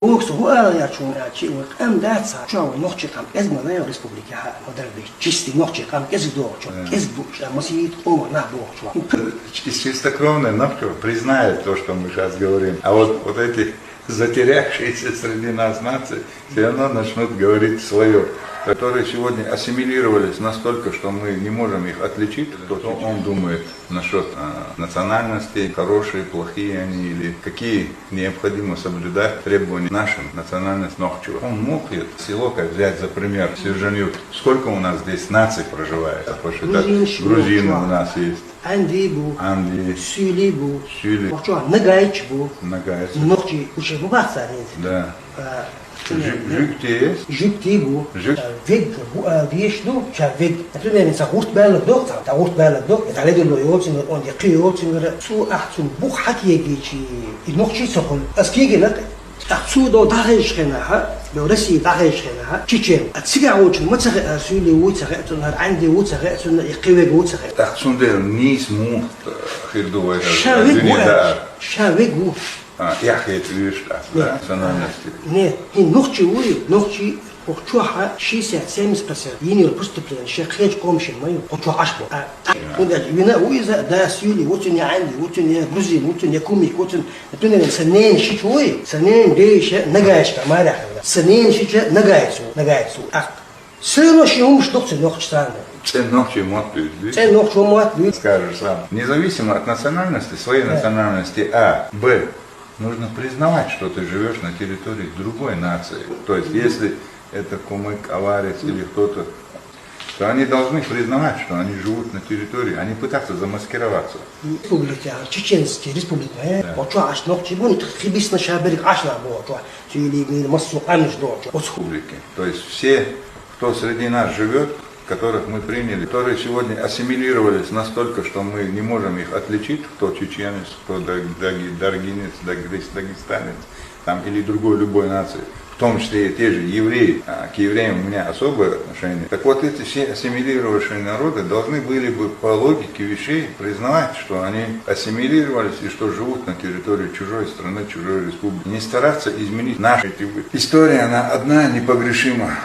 Books wel ja ci wat am dat sa ciao noch ci kam ez ma na respublika ha model bi чисти noch ci kam ez do ciao ez bu ja мусит о на до ciao Чистокровная наука признает то, что мы сейчас говорим. А вот эти затерявшиеся среди нас нации все равно начнут говорить свое, которые сегодня ассимилировались настолько, что мы не можем их отличить. То он думает насчет национальностей, хорошие, плохие они, или какие необходимо соблюдать требования нашим национальности Нохчева. Он мог ли село, как взять за пример, Сержанют, сколько у нас здесь наций проживает, посчитать, грузины у нас есть. Анди, Сюли, Нагаич, Нохчи, Куче Бугаса. Да. Жюкти есть? Жюкти бу. Вег, вещну, ча вег. Например, за хуртбелок док, та хуртбелок док, это леди лоёцин, он я киёцин, су ахтун бух хакиегичи, и нохчи сохол. Аскигелак, تحصو دو داخل شخناها بورسي داخل شخناها تشيم اتسيغا وچن متسغ سولي وتسغ تنهر عندي وتسغ تن يقوي وتسغ تحصون دير نيس مو خيردو ويها شاويغو يحيى تريش لا سنانستي не نوختي وي نوختي وقتها شي ساعه سامس بس يني البوستبلين شيخ كومشن مايو قطوا عشبو ودا ينا ويزا دا سيولي وتني عندي وتني جوزي وتني كومي وتن تنين سنين شي شوي سنين ديش نغاش كمارا سنين شي نغايسو سنو شي هم شدوخ نوختان Скажешь сам. Независимо от национальности, своей национальности А, Б, нужно признавать, что ты живешь на территории другой нации. То есть, если это кумык, аварец или кто-то, то они должны признавать, что они живут на территории, а не пытаться замаскироваться. Республика, Чеченская республика, Республики. То есть все, кто среди нас живет, которых мы приняли, которые сегодня ассимилировались настолько, что мы не можем их отличить, кто чеченец, кто даргинец, дагестанец, там, или другой любой нации, в том числе и те же евреи, к евреям у меня особое отношение. Так вот, эти все ассимилировавшие народы должны были бы по логике вещей признавать, что они ассимилировались и что живут на территории чужой страны, чужой республики. Не стараться изменить нашу. История, она одна, непогрешима.